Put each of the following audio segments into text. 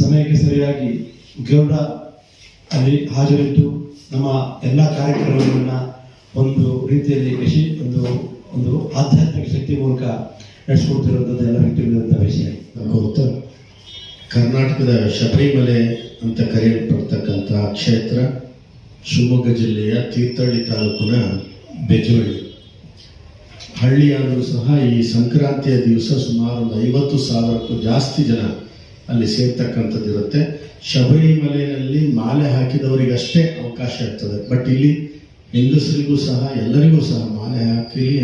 ಸಮಯಕ್ಕೆ ಸರಿಯಾಗಿ ಗರುಡ ಅಲ್ಲಿ ಹಾಜರಿದ್ದು ನಮ್ಮ ಎಲ್ಲ ಕಾರ್ಯಕ್ರಮಗಳನ್ನು ಒಂದು ರೀತಿಯಲ್ಲಿ ಒಂದು ಆಧ್ಯಾತ್ಮಿಕ ಶಕ್ತಿ ಮೂಲಕ ನಡೆಸಿಕೊಡ್ತಿರುವಂಥದ್ದು ಎಲ್ಲರಿಗೂ ತಿಳಿದಂಥ ವಿಷಯ. ಗೊತ್ತು, ಕರ್ನಾಟಕದ ಶಬರಿಮಲೆ ಅಂತ ಕರೆಯಲ್ಪಡ್ತಕ್ಕಂಥ ಕ್ಷೇತ್ರ ಶಿವಮೊಗ್ಗ ಜಿಲ್ಲೆಯ ತೀರ್ಥಹಳ್ಳಿ ತಾಲೂಕಿನ ಬೆಜವಳ್ಳಿ ಹಳ್ಳಿಯಾದರೂ ಸಹ ಈ ಸಂಕ್ರಾಂತಿಯ ದಿವಸ ಸುಮಾರು 50,000ಕ್ಕೂ ಜಾಸ್ತಿ ಜನ ಅಲ್ಲಿ ಸೇರ್ತಕ್ಕಂಥದ್ದು ಇರುತ್ತೆ. ಶಬರಿಮಲೆಯಲ್ಲಿ ಮಾಲೆ ಹಾಕಿದವರಿಗಷ್ಟೇ ಅವಕಾಶ ಇರ್ತದೆ. ಬಟ್ ಇಲ್ಲಿ ಹೆಂಗಸರಿಗೂ ಸಹ ಎಲ್ಲರಿಗೂ ಸಹ ಮಾಲೆ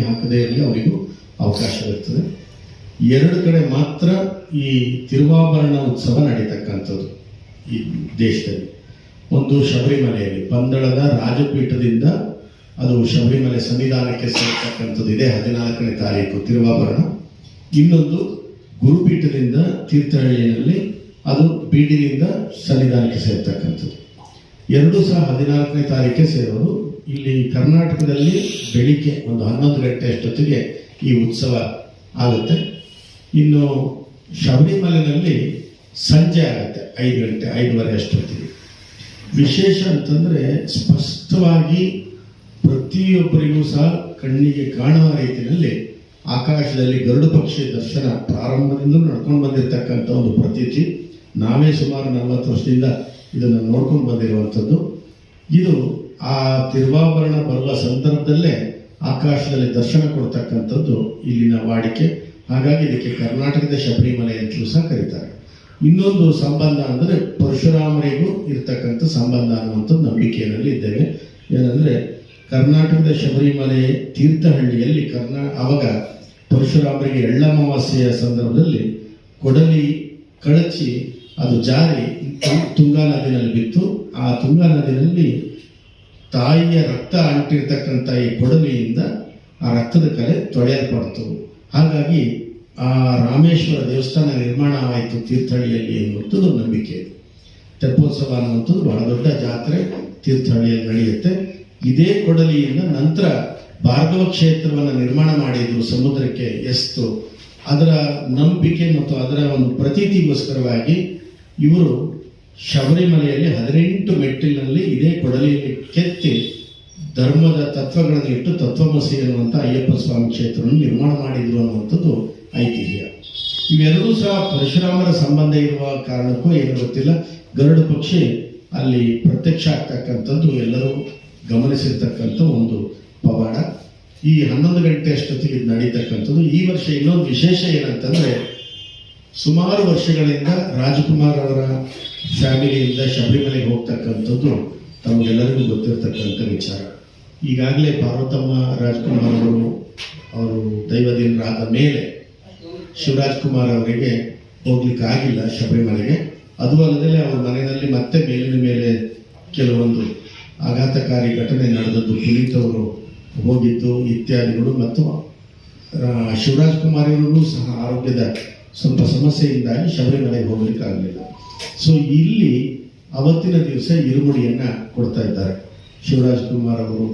ಹಾಕದೇ ಇರಲಿ ಅವರಿಗೂ ಅವಕಾಶ ಇರ್ತದೆ. 2 ಕಡೆ ಮಾತ್ರ ಈ ತಿರುವಾಭರಣ ಉತ್ಸವ ನಡೀತಕ್ಕಂಥದ್ದು ಈ ದೇಶದಲ್ಲಿ. ಒಂದು ಶಬರಿಮಲೆಯಲ್ಲಿ ಪಂದಳದ ರಾಜಪೀಠದಿಂದ ಅದು ಶಬರಿಮಲೆ ಸನ್ನಿಧಾನಕ್ಕೆ ಸೇರ್ತಕ್ಕಂಥದ್ದು ಇದೆ 14ನೇ ತಾರೀಕು ತಿರುವಾಭರಣ. ಇನ್ನೊಂದು ಗುರುಪೀಠದಿಂದ ತೀರ್ಥಹಳ್ಳಿಯಲ್ಲಿ ಅದು ಬೀಡಿನಿಂದ ಸನ್ನಿಧಾನಕ್ಕೆ ಸೇರ್ತಕ್ಕಂಥದ್ದು. 2 ಸಹ 14ನೇ ತಾರೀಕೆ ಸೇರೋದು. ಇಲ್ಲಿ ಕರ್ನಾಟಕದಲ್ಲಿ ಬೆಳಿಗ್ಗೆ ಒಂದು 11 ಗಂಟೆ ಅಷ್ಟೊತ್ತಿಗೆ ಈ ಉತ್ಸವ ಆಗುತ್ತೆ. ಇನ್ನು ಶಬರಿಮಲೆಯಲ್ಲಿ ಸಂಜೆ ಆಗುತ್ತೆ 5 ಗಂಟೆ 5:30 ಅಷ್ಟೊತ್ತಿಗೆ. ವಿಶೇಷ ಅಂತಂದರೆ ಸ್ಪಷ್ಟವಾಗಿ ಪ್ರತಿಯೊಬ್ಬರಿಗೂ ಸಹ ಕಣ್ಣಿಗೆ ಕಾಣುವ ರೀತಿಯಲ್ಲಿ ಆಕಾಶದಲ್ಲಿ ಗರುಡ ಪಕ್ಷಿ ದರ್ಶನ ಪ್ರಾರಂಭದಿಂದ ನಡ್ಕೊಂಡು ಬಂದಿರತಕ್ಕಂಥ ಒಂದು ಪ್ರತೀತಿ. ನಾವೇ ಸುಮಾರು 40 ವರ್ಷದಿಂದ ಇದನ್ನು ನೋಡ್ಕೊಂಡು ಬಂದಿರುವಂಥದ್ದು. ಇದು ಆ ತಿರುವಾಭರಣ ಬರುವ ಸಂದರ್ಭದಲ್ಲೇ ಆಕಾಶದಲ್ಲಿ ದರ್ಶನ ಕೊಡ್ತಕ್ಕಂಥದ್ದು ಇಲ್ಲಿನ ವಾಡಿಕೆ. ಹಾಗಾಗಿ ಇದಕ್ಕೆ ಕರ್ನಾಟಕದ ಶಬರಿಮಲೆ ಅಂತಲೂ ಸಹ ಕರೀತಾರೆ. ಇನ್ನೊಂದು ಸಂಬಂಧ ಅಂದರೆ ಪರಶುರಾಮರಿಗೂ ಇರ್ತಕ್ಕಂಥ ಸಂಬಂಧ ಅನ್ನುವಂಥದ್ದು ನಂಬಿಕೆಯಲ್ಲಿ ಇದ್ದೇವೆ. ಏನಂದರೆ ಕರ್ನಾಟಕದ ಶಬರಿಮಲೆ ತೀರ್ಥಹಳ್ಳಿಯಲ್ಲಿ ಅವಾಗ ಪರಶುರಾಮರಿಗೆ ಎಳ್ಳಮಾವಾಸ್ಯೆಯ ಸಂದರ್ಭದಲ್ಲಿ ಕೊಡಲಿ ಕಳಚಿ ಅದು ಜಾರಿ ತುಂಗಾ ನದಿನಲ್ಲಿ ಬಿತ್ತು. ಆ ತುಂಗಾ ನದಿಯಲ್ಲಿ ತಾಯಿಯ ರಕ್ತ ಅಂಟಿರ್ತಕ್ಕಂಥ ಈ ಕೊಡಲಿಯಿಂದ ಆ ರಕ್ತದ ಕಲೆ ತೊಳೆಯಲ್ಪಡ್ತು. ಹಾಗಾಗಿ ಆ ರಾಮೇಶ್ವರ ದೇವಸ್ಥಾನ ನಿರ್ಮಾಣವಾಯಿತು ತೀರ್ಥಹಳ್ಳಿಯಲ್ಲಿ ಎನ್ನುವಂಥದ್ದು ನಂಬಿಕೆ. ತೆಪ್ಪೋತ್ಸವ ಅನ್ನುವಂಥದ್ದು ಬಹಳ ದೊಡ್ಡ ಜಾತ್ರೆ ತೀರ್ಥಹಳ್ಳಿಯಲ್ಲಿ ನಡೆಯುತ್ತೆ. ಇದೇ ಕೊಡಲಿಯಿಂದ ನಂತರ ಭಾರ್ಗವ ಕ್ಷೇತ್ರವನ್ನು ನಿರ್ಮಾಣ ಮಾಡಿದ್ರು ಸಮುದ್ರಕ್ಕೆ ಎಸ್ತು. ಅದರ ನಂಬಿಕೆ ಮತ್ತು ಅದರ ಒಂದು ಪ್ರತೀತಿಗೋಸ್ಕರವಾಗಿ ಇವರು ಶಬರಿಮಲೆಯಲ್ಲಿ 18 ಮೆಟ್ಟಿಲಿನಲ್ಲಿ ಇದೇ ಕೊಡಲಿಯಲ್ಲಿ ಕೆತ್ತಿ ಧರ್ಮದ ತತ್ವಗಳನ್ನು ಇಟ್ಟು ತತ್ವಮಸಿ ಅನ್ನುವಂಥ ಅಯ್ಯಪ್ಪ ಸ್ವಾಮಿ ಕ್ಷೇತ್ರವನ್ನು ನಿರ್ಮಾಣ ಮಾಡಿದ್ರು ಅನ್ನುವಂಥದ್ದು ಐತಿಹ್ಯ. ಇವೆರಡೂ ಸಹ ಪರಶುರಾಮರ ಸಂಬಂಧ ಇರುವ ಕಾರಣಕ್ಕೂ ಏನು ಗೊತ್ತಿಲ್ಲ, ಗರುಡ ಪಕ್ಷಿ ಅಲ್ಲಿ ಪ್ರತ್ಯಕ್ಷ ಆಗ್ತಕ್ಕಂಥದ್ದು ಎಲ್ಲರೂ ಗಮನಿಸಿರ್ತಕ್ಕಂಥ ಒಂದು ಪವಾಡ. ಈ 11 ಗಂಟೆ ಅಷ್ಟೊತ್ತಿಗೆ ಇದು ನಡೀತಕ್ಕಂಥದ್ದು. ಈ ವರ್ಷ ಇನ್ನೊಂದು ವಿಶೇಷ ಏನಂತಂದರೆ, ಸುಮಾರು ವರ್ಷಗಳಿಂದ ರಾಜ್ಕುಮಾರ್ ಅವರ ಫ್ಯಾಮಿಲಿಯಿಂದ ಶಬರಿಮಲೆಗೆ ಹೋಗ್ತಕ್ಕಂಥದ್ದು ತಮಗೆಲ್ಲರಿಗೂ ಗೊತ್ತಿರತಕ್ಕಂಥ ವಿಚಾರ. ಈಗಾಗಲೇ ಪಾರ್ವತಮ್ಮ ರಾಜ್ಕುಮಾರ್ ಅವರು ದೈವದಿಂದರಾದ ಮೇಲೆ ಶಿವರಾಜ್ಕುಮಾರ್ ಅವರಿಗೆ ಹೋಗ್ಲಿಕ್ಕೆ ಆಗಿಲ್ಲ ಶಬರಿಮಲೆಗೆ. ಅದು ಅಲ್ಲದೆ ಅವರ ಮನೆಯಲ್ಲಿ ಮತ್ತೆ ಮೇಲಿನ ಮೇಲೆ ಕೆಲವೊಂದು ಆಘಾತಕಾರಿ ಘಟನೆ ನಡೆದದ್ದು, ಪುನೀತ್ ಅವರು ಹೋಗಿದ್ದು ಇತ್ಯಾದಿಗಳು. ಮತ್ತು ಶಿವರಾಜ್ಕುಮಾರ್ ಅವರಿಗೂ ಸಹ ಆರೋಗ್ಯದ ಸ್ವಲ್ಪ ಸಮಸ್ಯೆಯಿಂದಾಗಿ ಶಬರಿಮಲೆಗೆ ಹೋಗ್ಲಿಕ್ಕೆ ಆಗಲಿಲ್ಲ. ಸೊ ಇಲ್ಲಿ ಅವತ್ತಿನ ದಿವಸ ಇರುಮುಡಿಯನ್ನು ಕೊಡ್ತಾ ಇದ್ದಾರೆ. ಶಿವರಾಜ್ಕುಮಾರ್ ಅವರು,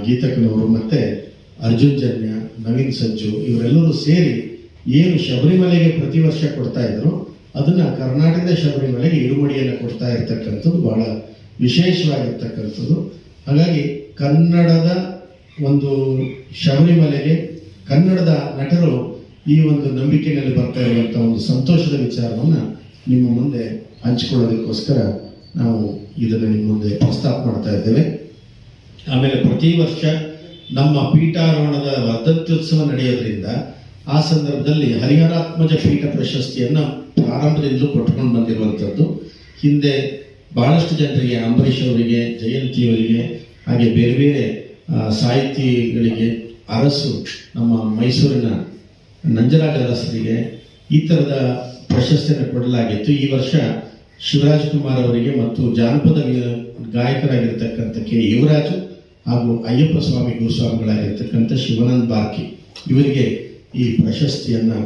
ಗೀತಕ್ಕನವರು ಮತ್ತು ಅರ್ಜುನ್ ಜನ್ಯ, ನವೀನ್ ಸಜ್ಜು ಇವರೆಲ್ಲರೂ ಸೇರಿ ಏನು ಶಬರಿಮಲೆಗೆ ಪ್ರತಿ ವರ್ಷ ಕೊಡ್ತಾ ಇದ್ರು ಅದನ್ನು ಕರ್ನಾಟಕದ ಶಬರಿಮಲೆಗೆ ಇರುಮುಡಿಯನ್ನು ಕೊಡ್ತಾ ಇರ್ತಕ್ಕಂಥದ್ದು ಬಹಳ ವಿಶೇಷವಾಗಿರ್ತಕ್ಕಂಥದ್ದು. ಹಾಗಾಗಿ ಕನ್ನಡದ ಒಂದು ಶಬರಿಮಲೆಗೆ ಕನ್ನಡದ ನಟರು ಈ ಒಂದು ನಂಬಿಕೆಯಲ್ಲಿ ಬರ್ತಾ ಇರುವಂಥ ಒಂದು ಸಂತೋಷದ ವಿಚಾರವನ್ನು ನಿಮ್ಮ ಮುಂದೆ ಹಂಚಿಕೊಳ್ಳೋದಕ್ಕೋಸ್ಕರ ನಾವು ಇದನ್ನು ನಿಮ್ಮ ಮುಂದೆ ಪ್ರಸ್ತಾಪ ಮಾಡ್ತಾ ಇದ್ದೇವೆ. ಆಮೇಲೆ ಪ್ರತಿ ವರ್ಷ ನಮ್ಮ ಪೀಠಾರೋಹಣದ ವರ್ಧಂತ್ಯೋತ್ಸವ ನಡೆಯೋದ್ರಿಂದ ಆ ಸಂದರ್ಭದಲ್ಲಿ ಹರಿಹರಾತ್ಮಜ ಪೀಠ ಪ್ರಶಸ್ತಿಯನ್ನು ಪ್ರಾರಂಭದಿಂದಲೂ ಕೊಟ್ಕೊಂಡು ಬಂದಿರುವಂಥದ್ದು. ಹಿಂದೆ ಬಹಳಷ್ಟು ಜನರಿಗೆ, ಅಂಬರೀಷ್ ಅವರಿಗೆ, ಜಯಂತಿಯವರಿಗೆ, ಹಾಗೆ ಬೇರೆ ಬೇರೆ ಸಾಹಿತಿಗಳಿಗೆ, ಅರಸು ನಮ್ಮ ಮೈಸೂರಿನ ನಂಜರಾಜ ಅರಸರಿಗೆ ಈ ಥರದ ಪ್ರಶಸ್ತಿಯನ್ನು ಕೊಡಲಾಗಿತ್ತು. ಈ ವರ್ಷ ಶಿವರಾಜ್ಕುಮಾರ್ ಅವರಿಗೆ ಮತ್ತು ಜಾನಪದ ಗಾಯಕರಾಗಿರ್ತಕ್ಕಂಥ ಕೆ ಯುವರಾಜು ಹಾಗೂ ಅಯ್ಯಪ್ಪ ಸ್ವಾಮಿ ಗುರುಸ್ವಾಮಿಗಳಾಗಿರ್ತಕ್ಕಂಥ ಶಿವಾನಂದ ಬಾರ್ಕಿ ಇವರಿಗೆ ಈ ಪ್ರಶಸ್ತಿಯನ್ನು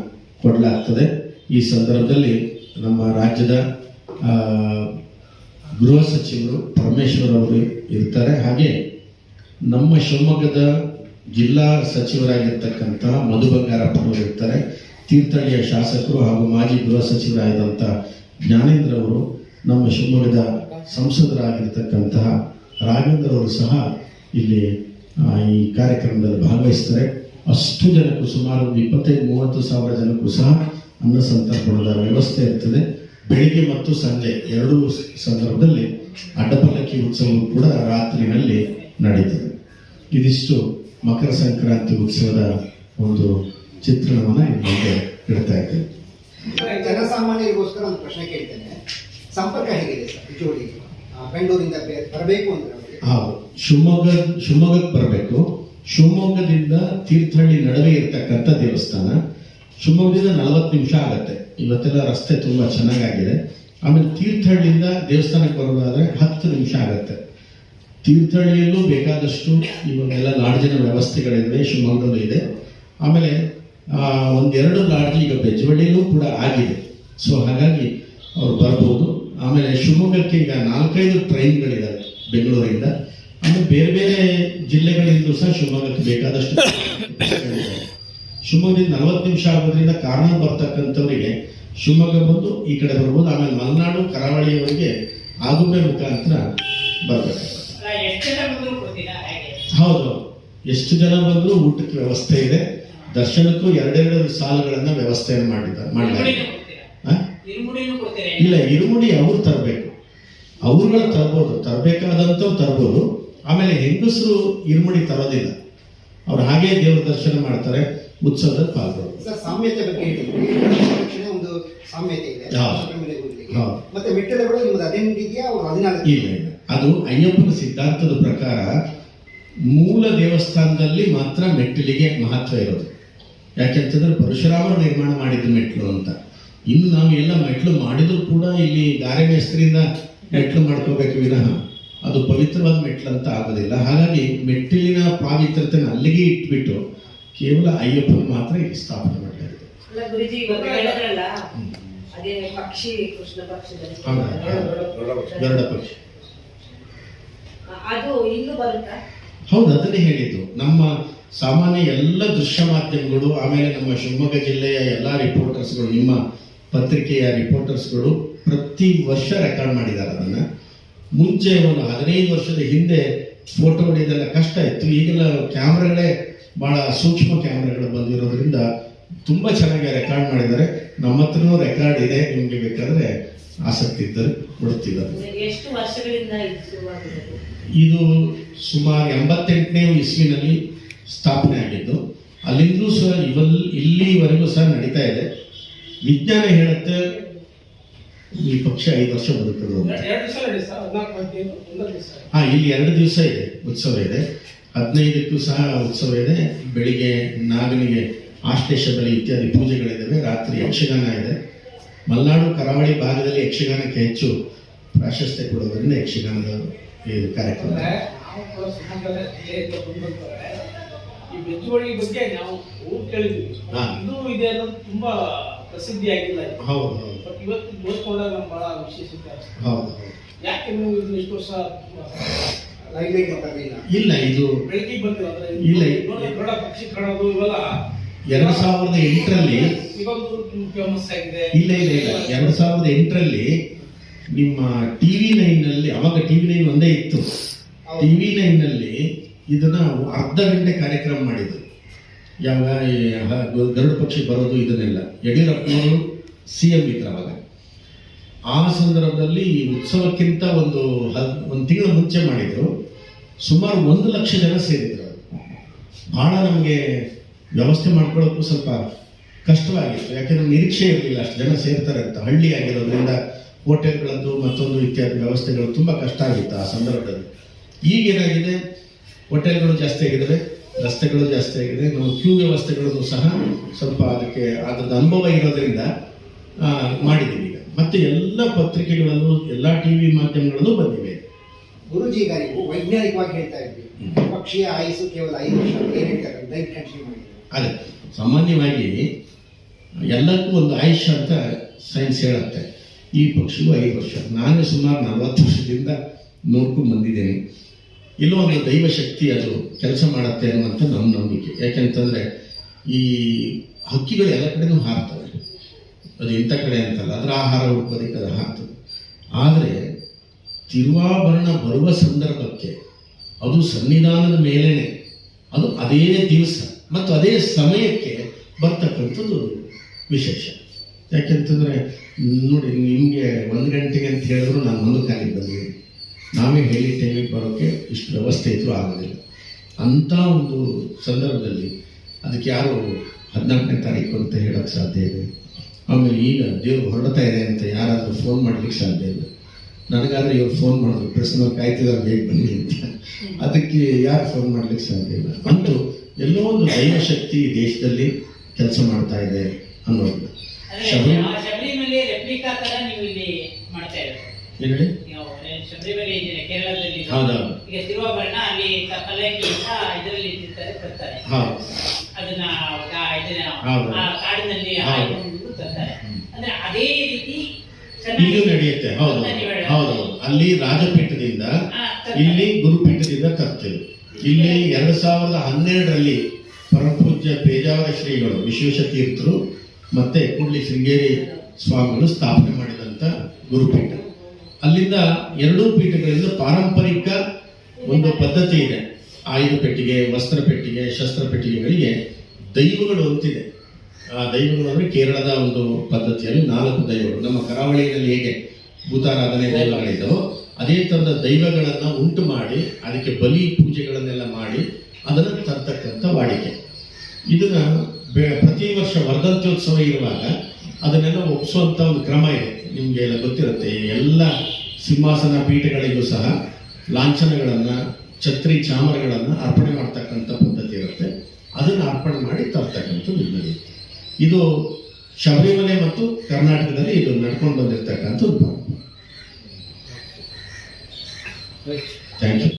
ಕೊಡಲಾಗ್ತದೆ. ಈ ಸಂದರ್ಭದಲ್ಲಿ ನಮ್ಮ ರಾಜ್ಯದ ಗೃಹ ಸಚಿವರು ಪರಮೇಶ್ವರ್ ಅವರು ಇರ್ತಾರೆ. ಹಾಗೆ ನಮ್ಮ ಶಿವಮೊಗ್ಗದ ಜಿಲ್ಲಾ ಸಚಿವರಾಗಿರ್ತಕ್ಕಂಥ ಮಧು ಬಂಗಾರಪ್ಪನವರು ಇರ್ತಾರೆ. ತೀರ್ಥಹಳ್ಳಿಯ ಶಾಸಕರು ಹಾಗೂ ಮಾಜಿ ಗೃಹ ಸಚಿವರಾದಂಥ ಜ್ಞಾನೇಂದ್ರ ಅವರು, ನಮ್ಮ ಶಿವಮೊಗ್ಗದ ಸಂಸದರಾಗಿರ್ತಕ್ಕಂತಹ ರಾಘವೇಂದ್ರ ಅವರು ಸಹ ಇಲ್ಲಿ ಈ ಕಾರ್ಯಕ್ರಮದಲ್ಲಿ ಭಾಗವಹಿಸ್ತಾರೆ. ಅಷ್ಟು ಜನಕ್ಕೂ ಸುಮಾರು 25-30 ಸಾವಿರ ಜನಕ್ಕೂ ಸಹ ಅನ್ನ ಸಂತರ್ಪಣದ ವ್ಯವಸ್ಥೆ ಇರ್ತದೆ. ಬೆಳಿಗ್ಗೆ ಮತ್ತು ಸಂಜೆ ಎರಡೂ ಸಂದರ್ಭದಲ್ಲಿ ಅಡ್ಡಪಲ್ಲಕ್ಕಿ ಉತ್ಸವವು ಕೂಡ ರಾತ್ರಿನಲ್ಲಿ ನಡೀತದೆ. ಇದಿಷ್ಟು ಮಕರ ಸಂಕ್ರಾಂತಿ ಉತ್ಸವದ ಒಂದು ಚಿತ್ರಣವನ್ನು ಇಲ್ಲಿ ಇಡ್ತಾ ಇದ್ದೇವೆ. ಜನಸಾಮಾನ್ಯರಿಗೋಸ್ಕರ ಒಂದು ಪ್ರಶ್ನೆ ಕೇಳ್ತೇನೆ. ಸಂಪರ್ಕ ಹೇಗಿದೆ ಸರ್ ಜೋಡಿಗೆ? ಬೆಂಗಳೂರಿಂದ ಬರಬೇಕು ಅಂದ್ರೆ ಹೌದು, ಶಿವಮೊಗ್ಗಕ್ಕೆ ಬರಬೇಕು. ಶಿವಮೊಗ್ಗದಿಂದ ತೀರ್ಥಹಳ್ಳಿ ನಡುವೆ ಇರ್ತಕ್ಕಂಥ ದೇವಸ್ಥಾನ. ಶಿವಮೊಗ್ಗದಿಂದ 40 ನಿಮಿಷ ಆಗುತ್ತೆ. ಇವತ್ತೆಲ್ಲ ರಸ್ತೆ ತುಂಬ ಚೆನ್ನಾಗಾಗಿದೆ. ಆಮೇಲೆ ತೀರ್ಥಹಳ್ಳಿಯಿಂದ ದೇವಸ್ಥಾನಕ್ಕೆ ಬರೋದಾದ್ರೆ 10 ನಿಮಿಷ ಆಗುತ್ತೆ. ತೀರ್ಥಹಳ್ಳಿಯಲ್ಲೂ ಬೇಕಾದಷ್ಟು ಇವಾಗೆಲ್ಲ ಲಾಡ್ಜಿನ ವ್ಯವಸ್ಥೆಗಳಿವೆ, ಶಿವಮೊಗ್ಗದಲ್ಲೂ ಇದೆ. ಆಮೇಲೆ 1-2 ಲಾಡ್ಜ್ ಈಗ ಬೆಜ್ವಳ್ಳಿಯಲ್ಲೂ ಕೂಡ ಆಗಿದೆ. ಸೊ ಹಾಗಾಗಿ ಅವ್ರು ಬರ್ಬೋದು. ಆಮೇಲೆ ಶಿವಮೊಗ್ಗಕ್ಕೆ ಈಗ 4-5 ಟ್ರೈನ್ಗಳಿದ್ದಾವೆ ಬೆಂಗಳೂರಿಂದ. ಆಮೇಲೆ ಬೇರೆ ಬೇರೆ ಜಿಲ್ಲೆಗಳಿಂದ ಸಹ ಶಿವಮೊಗ್ಗಕ್ಕೆ ಬೇಕಾದಷ್ಟು ಶಿವಮೊಗ್ಗದಿಂದ 40 ನಿಮಿಷ ಆಗೋದ್ರಿಂದ ಕಾರಣ ಬರ್ತಕ್ಕಂಥವರಿಗೆ ಶಿವಮೊಗ್ಗ ಬಂದು ಈ ಕಡೆ ಬರ್ಬೋದು. ಆಮೇಲೆ ಮಲೆನಾಡು ಕರಾವಳಿಯವರಿಗೆ ಆಗುಂಬೆ ಮುಖಾಂತರ ಬರಬೇಕು. ಹೌದು, ಎಷ್ಟು ಜನ ಬಂದರೂ ಊಟಕ್ಕೆ ವ್ಯವಸ್ಥೆ ಇದೆ. ದರ್ಶನಕ್ಕೂ 2 ಸಾಲುಗಳನ್ನ ವ್ಯವಸ್ಥೆಯನ್ನು ಮಾಡಲಾಗಿದೆ. ಇಲ್ಲ, ಇರುಮುಡಿ ಅವ್ರು ತರಬೇಕು. ಅವ್ರುಗಳು ತರ್ಬೋದು, ತರಬೇಕಾದಂಥವ್ರು ತರ್ಬೋದು. ಆಮೇಲೆ ಹೆಂಗಸರು ಇರುಮುಡಿ ತರೋದಿಲ್ಲ, ಅವ್ರು ಹಾಗೆ ದೇವರ ದರ್ಶನ ಮಾಡ್ತಾರೆ, ಉತ್ಸವದಲ್ಲಿ ಪಾಲ್ಗೊಳ್ಳುವುದು. ಸರ್, ಸಾಮ್ಯತೆ ಬಗ್ಗೆ ಹೇಳಿದ್ರಿ. ಒಂದು ಸಾಮ್ಯತೆ ಇದೆ ಮತ್ತೆ ಮೆಟ್ಟದ ಕೂಡ ನಿಮ್ದು 18 ಇದೆಯಾ? ಅವ್ರು 14 ಇಲ್ಲ. ಅದು ಅಯ್ಯಪ್ಪನ ಸಿದ್ಧಾಂತದ ಪ್ರಕಾರ ಮೂಲ ದೇವಸ್ಥಾನದಲ್ಲಿ ಮಾತ್ರ ಮೆಟ್ಟಿಲಿಗೆ ಮಹತ್ವ ಇರೋದು. ಯಾಕೆಂತಂದ್ರೆ ಪರಶುರಾಮರು ನಿರ್ಮಾಣ ಮಾಡಿದ ಮೆಟ್ಲು ಅಂತ. ಇನ್ನು ನಾವು ಎಲ್ಲ ಮೆಟ್ಲು ಮಾಡಿದ್ರು ಕೂಡ ಇಲ್ಲಿ ಗಾರೆ ಮೇಸ್ತ್ರಿಯಿಂದ ಮೆಟ್ಲು ಮಾಡ್ಕೋಬೇಕು ವಿನಃ ಅದು ಪವಿತ್ರವಾದ ಮೆಟ್ಲು ಅಂತ ಆಗೋದಿಲ್ಲ. ಹಾಗಾಗಿ ಮೆಟ್ಟಿಲಿನ ಪಾವಿತ್ರತೆನ ಅಲ್ಲಿಗೆ ಇಟ್ಬಿಟ್ಟು ಕೇವಲ ಅಯ್ಯಪ್ಪನ ಮಾತ್ರ ಇಲ್ಲಿ ಸ್ಥಾಪನೆ ಮಾಡಲಾಗಿದೆ. ಗರುಡ ಪಕ್ಷಿ ಹೌದು, ಅದನ್ನೇ ಹೇಳಿದ್ದು. ನಮ್ಮ ಸಾಮಾನ್ಯ ಎಲ್ಲ ದೃಶ್ಯ ಮಾಧ್ಯಮಗಳು, ಆಮೇಲೆ ನಮ್ಮ ಶಿವಮೊಗ್ಗ ಜಿಲ್ಲೆಯ ಎಲ್ಲ ರಿಪೋರ್ಟರ್ಸ್ಗಳು, ನಿಮ್ಮ ಪತ್ರಿಕೆಯ ರಿಪೋರ್ಟರ್ಸ್ಗಳು ಪ್ರತಿ ವರ್ಷ ರೆಕಾರ್ಡ್ ಮಾಡಿದ್ದಾರೆ. ಅದನ್ನ ಮುಂಚೆ ಒಂದು 15 ವರ್ಷದ ಹಿಂದೆ ಫೋಟೋ ಹೊಡೆಯೋದೆಲ್ಲ ಕಷ್ಟ ಇತ್ತು. ಈಗೆಲ್ಲ ಕ್ಯಾಮ್ರಾಗಳೇ ಬಹಳ ಸೂಕ್ಷ್ಮ ಕ್ಯಾಮ್ರಾಗಳು ಬಂದಿರೋದ್ರಿಂದ ತುಂಬಾ ಚೆನ್ನಾಗಿ ರೆಕಾರ್ಡ್ ಮಾಡಿದ್ದಾರೆ. ನಮ್ಮ ಹತ್ರನೂ ರೆಕಾರ್ಡ್ ಇದೆ, ನಿಮ್ಗೆ ಬೇಕಾದ್ರೆ ಆಸಕ್ತಿ ಇದ್ದರೆ ಕೊಡ್ತಿದ್ದಾರೆ. ಎಷ್ಟು ವರ್ಷಗಳಿಂದ ಇದು ಸುಮಾರು 88ನೇ ಇಸ್ವಿನಲ್ಲಿ ಸ್ಥಾಪನೆ ಆಗಿದ್ದು. ಅಲ್ಲಿಂದಲೂ ಸಹ ಇಲ್ಲಿವರೆಗೂ ಸಹ ನಡೀತಾ ಇದೆ. ವಿಜ್ಞಾನ ಹೇಳುತ್ತೆ ಈ ಪಕ್ಷ 5 ವರ್ಷ ಬದುಕಲು. ಇಲ್ಲಿ 2 ದಿವಸ ಇದೆ ಉತ್ಸವ ಇದೆ. 15ಕ್ಕೂ ಸಹ ಉತ್ಸವ ಇದೆ. ಬೆಳಿಗ್ಗೆ ನಾಗನಿಗೆ ಆಶ್ಲೇಷ ಬಲಿ ಇತ್ಯಾದಿ ಪೂಜೆಗಳಿದ್ದಾವೆ. ರಾತ್ರಿ ಯಕ್ಷಗಾನ ಇದೆ. ಮಲೆನಾಡು ಕರಾವಳಿ ಭಾಗದಲ್ಲಿ ಯಕ್ಷಗಾನಕ್ಕೆ ಹೆಚ್ಚು ಪ್ರಾಶಸ್ತ್ಯ ಕೊಡೋದ್ರಿಂದ ಯಕ್ಷಗಾನದ ಕಾರ್ಯಕ್ರಮ. ಈ ಬೆಜ್ಜುವಳಿ ಬಗ್ಗೆ ನಾವು ಕೇಳಿದ್ವಿ, ಇದು ಇದೆ ಅನ್ನೋದು ತುಂಬಾ ಪ್ರಸಿದ್ಧಿ ಆಗಿಲ್ಲ. ಹೌದು, ಬಟ್ ಇವತ್ತು ಗೋಸ್ಕೊಂಡಾಗ ನಮ್ಗೆ ಬಹಳ ವಿಶೇಷತೆ. ಹೌದು, ಯಾಕೆ ನೀವು ಇದನ್ನ ಇಷ್ಟು ವರ್ಷ ಇಲ್ಲ ಇದು ಬೆಳಗ್ಗೆ ಬಂದಿಲ್ಲ ಅಂದ್ರೆ ಇಲ್ಲ ಗರುಡ ಪಕ್ಷಿ ಕಾಣೋದು ಇವೆಲ್ಲ 2008ರಲ್ಲಿ ಫೇಮಸ್ ಆಗಿದೆ. ಇಲ್ಲ 2008ರಲ್ಲಿ ನಿಮ್ಮ TV9ನಲ್ಲಿ, ಅವಾಗ TV9 ಒಂದೇ ಇತ್ತು. TV9ನಲ್ಲಿ ಇದನ್ನ ಅರ್ಧ ಗಂಟೆ ಕಾರ್ಯಕ್ರಮ ಮಾಡಿದ್ರು. ಯಾವಾಗ ಗರುಡ ಪಕ್ಷಿ ಬರೋದು ಇದನ್ನೆಲ್ಲ ಯಡಿಯೂರಪ್ಪನವರು CM ಇದ್ರು ಅವಾಗ. ಆ ಸಂದರ್ಭದಲ್ಲಿ ಈ ಉತ್ಸವಕ್ಕಿಂತ ಒಂದು ತಿಂಗಳ ಮುಂಚೆ ಮಾಡಿದ್ರು. ಸುಮಾರು 1 ಲಕ್ಷ ಜನ ಸೇರಿದ್ರು. ಬಹಳ ನಮಗೆ ವ್ಯವಸ್ಥೆ ಮಾಡ್ಕೊಳ್ಳೋಕ್ಕೂ ಸ್ವಲ್ಪ ಕಷ್ಟವಾಗಿತ್ತು. ಯಾಕೆಂದ್ರೆ ನಿರೀಕ್ಷೆ ಇರಲಿಲ್ಲ ಅಷ್ಟು ಜನ ಸೇರ್ತಾರೆ ಅಂತ. ಹಳ್ಳಿ ಆಗಿರೋದ್ರಿಂದ ಹೋಟೆಲ್ಗಳದ್ದು ಮತ್ತೊಂದು ಇತ್ಯಾದಿ ವ್ಯವಸ್ಥೆಗಳು ತುಂಬ ಕಷ್ಟ ಆಗಿತ್ತು ಆ ಸಂದರ್ಭದಲ್ಲಿ. ಈಗೇನಾಗಿದೆ, ಹೋಟೆಲ್ಗಳು ಜಾಸ್ತಿ ಆಗಿದ್ದಾವೆ, ರಸ್ತೆಗಳು ಜಾಸ್ತಿ ಆಗಿದೆ. ನಾವು ಕ್ಯೂ ವ್ಯವಸ್ಥೆಗಳನ್ನು ಸಹ ಸ್ವಲ್ಪ ಅದಕ್ಕೆ ಅದ್ರದ್ದು ಅನುಭವ ಇರೋದ್ರಿಂದ ಮಾಡಿದ್ದೀವಿ ಈಗ. ಮತ್ತೆ ಎಲ್ಲ ಪತ್ರಿಕೆಗಳಲ್ಲೂ ಎಲ್ಲ TV ಮಾಧ್ಯಮಗಳಲ್ಲೂ ಬಂದಿವೆ. ಗುರುಜಿ ಈಗ ನೀವು ವೈಜ್ಞಾನಿಕವಾಗಿ ಹೇಳ್ತಾ ಇದ್ವಿ, ಪಕ್ಷಿಯ ಆಯುಸ್ಸು ಕೇವಲ 5 ವರ್ಷ. ಏನ್ ಹೇಳ್ತಾರೆ ಡೈಟ್ ಕಂಟಿನ್ಯೂ ಮಾಡಿ? ಅದೇ ಸಾಮಾನ್ಯವಾಗಿ ಎಲ್ಲಕ್ಕೂ ಒಂದು ಆಯುಷ್ಯ ಅಂತ ಸೈನ್ಸ್ ಹೇಳುತ್ತೆ. ಈ ಪಕ್ಷಿಗೂ 5 ವರ್ಷ. ನಾನು ಸುಮಾರು 40 ವರ್ಷದಿಂದ ನೋಡ್ಕೊಂಡು ಬಂದಿದ್ದೇನೆ. ಇಲ್ಲೋ ಒಂದು ದೈವ ಶಕ್ತಿ ಅದು ಕೆಲಸ ಮಾಡುತ್ತೆ ಅನ್ನುವಂಥ ನಮ್ಮ ನಂಬಿಕೆ. ಯಾಕೆಂತಂದ್ರೆ ಈ ಹಕ್ಕಿಗಳು ಎಲ್ಲ ಕಡೆನೂ ಹಾರ್ತವೆ, ಅದು ಇಂಥ ಕಡೆ ಅಂತಲ್ಲ, ಅದರ ಆಹಾರ ಹುಡುಕೋದಕ್ಕೆ ಅದು ಹಾರ್ತದೆ. ಆದರೆ ತಿರುವಾಭರಣ ಬರುವ ಸಂದರ್ಭಕ್ಕೆ ಅದು ಸನ್ನಿಧಾನದ ಮೇಲೇನೆ, ಅದು ಅದೇ ದಿವಸ ಮತ್ತು ಅದೇ ಸಮಯಕ್ಕೆ ಬರ್ತಕ್ಕಂಥದ್ದು ವಿಶೇಷ. ಯಾಕೆಂತಂದರೆ ನೋಡಿ, ನಿಮಗೆ 1 ಗಂಟೆಗೆ ಅಂತ ಹೇಳಿದ್ರು ನಾನು 1 ಕಾಲಿಗೆ ಬಂದಿದ್ದೀನಿ. ನಾವೇ ಹೇಳಿ ಟೈಮಿಗೆ ಬರೋಕ್ಕೆ ಇಷ್ಟು ವ್ಯವಸ್ಥೆ ಇದ್ರೂ ಆಗೋದಿಲ್ಲ. ಅಂಥ ಒಂದು ಸಂದರ್ಭದಲ್ಲಿ ಅದಕ್ಕೆ ಯಾರು 14ನೇ ತಾರೀಕು ಅಂತ ಹೇಳೋಕ್ಕೆ ಸಾಧ್ಯ ಇದೆ. ಆಮೇಲೆ ಈಗ ದೇವ್ರು ಹೊರಡ್ತಾ ಇದೆ ಅಂತ ಯಾರಾದರೂ ಫೋನ್ ಮಾಡಲಿಕ್ಕೆ ಸಾಧ್ಯ ಇಲ್ಲ. ನನಗಾದ್ರೆ ಇವ್ರು ಫೋನ್ ಮಾಡಿದ್ರು, ಪ್ರೆಸ್ನವ್ರು ಕಾಯ್ತಿದ್ದಾರೆ ಬೇಗ ಬನ್ನಿ ಅಂತ. ಅದಕ್ಕೆ ಯಾರು ಫೋನ್ ಮಾಡ್ಲಿಕ್ಕೆ ಸಾಧ್ಯ ಇಲ್ಲ. ಅಂತೂ ಎಲ್ಲೋ ಒಂದು ದೈವಶಕ್ತಿ ದೇಶದಲ್ಲಿ ಕೆಲಸ ಮಾಡ್ತಾ ಇದೆ ಅನ್ನೋದು. ಶಬರಿಮಲೆ ರೆಪ್ಲಿಕಾ ತರ ನೀವು ಇಲ್ಲಿ ಮಾಡ್ತಾ ಇರೋದು ಏನು ಹೇಳಿ? ಶಬರಿಮಲೆ ಇದೆಯಲ್ಲ ಕೇರಳದಲ್ಲಿ, ಹೌದೌದು. ಈಗ ತಿರುವಾಭರಣ ಅಲ್ಲಿ ಪಲ್ಲಕ್ಕಿಯಿಂದ ಇದರಲ್ಲಿ ತರ್ತಾರೆ, ಅದನ್ನ ಹೌದು. ಕಾಡಿನಲ್ಲಿ ಹಾಕೊಂಡು ತರ್ತಾರೆ. ಅಂದ್ರೆ ಅದೇ ರೀತಿ ಇಲ್ಲೂ ನಡೆಯುತ್ತೆ. ಹೌದು ಹೌದು. ಅಲ್ಲಿ ರಾಜಪೀಠದಿಂದ ಇಲ್ಲಿ ಗುರುಪೀಠದಿಂದ ತರ್ತೇವೆ. ಇಲ್ಲಿ 2012ರಲ್ಲಿ ಪರಮಪೂಜ್ಯ ಪೇಜಾವರ ಶ್ರೀಗಳು ವಿಶ್ವೇಶ ತೀರ್ಥರು ಮತ್ತೆ ಕೂಡ್ಲಿ ಶೃಂಗೇರಿ ಸ್ವಾಮಿಗಳು ಸ್ಥಾಪನೆ ಮಾಡಿದಂಥ ಗುರುಪೀಠ. ಅಲ್ಲಿಂದ 2 ಪೀಠಗಳಿಂದ ಪಾರಂಪರಿಕ ಒಂದು ಪದ್ಧತಿ ಇದೆ. ಆಯುಧ ಪೆಟ್ಟಿಗೆ, ವಸ್ತ್ರ ಪೆಟ್ಟಿಗೆ, ಶಸ್ತ್ರ ಪೆಟ್ಟಿಗೆಗಳಿಗೆ ದೈವಗಳು ಅಂತಿದೆ. ಆ ದೈವಗಳು ಅಂದರೆ ಕೇರಳದ ಒಂದು ಪದ್ಧತಿಯಲ್ಲಿ 4 ದೈವಗಳು. ನಮ್ಮ ಕರಾವಳಿಯಲ್ಲಿ ಹೇಗೆ ಭೂತಾರಾಧನೆ ದೈವಗಳಿದ್ದವೋ ಅದೇ ಥರದ ದೈವಗಳನ್ನು ಉಂಟು ಮಾಡಿ ಅದಕ್ಕೆ ಬಲಿ ಪೂಜೆಗಳನ್ನೆಲ್ಲ ಮಾಡಿ ಅದನ್ನು ತರ್ತಕ್ಕಂಥ ವಾಡಿಕೆ. ಇದನ್ನ ಪ್ರತಿ ವರ್ಷ ವರ್ಧಂತ್ಯೋತ್ಸವ ಇರುವಾಗ ಅದನ್ನೆಲ್ಲ ಒಪ್ಪಿಸುವಂಥ ಒಂದು ಕ್ರಮ ಇದೆ. ನಿಮಗೆ ಎಲ್ಲ ಗೊತ್ತಿರುತ್ತೆ. ಎಲ್ಲ ಸಿಂಹಾಸನ ಪೀಠಗಳಿಗೂ ಸಹ ಲಾಂಛನಗಳನ್ನು, ಛತ್ರಿ ಚಾಮರಗಳನ್ನು ಅರ್ಪಣೆ ಮಾಡ್ತಕ್ಕಂಥ ಪದ್ಧತಿ ಇರುತ್ತೆ. ಅದನ್ನು ಅರ್ಪಣೆ ಮಾಡಿ ತರ್ತಕ್ಕಂಥದ್ದು ನಡೆಯುತ್ತೆ. ಇದು ಶಬರಿಮಲೆ ಮತ್ತು ಕರ್ನಾಟಕದಲ್ಲಿ ಇದು ನಡ್ಕೊಂಡು ಬಂದಿರತಕ್ಕಂಥದ್ದು. Thank you.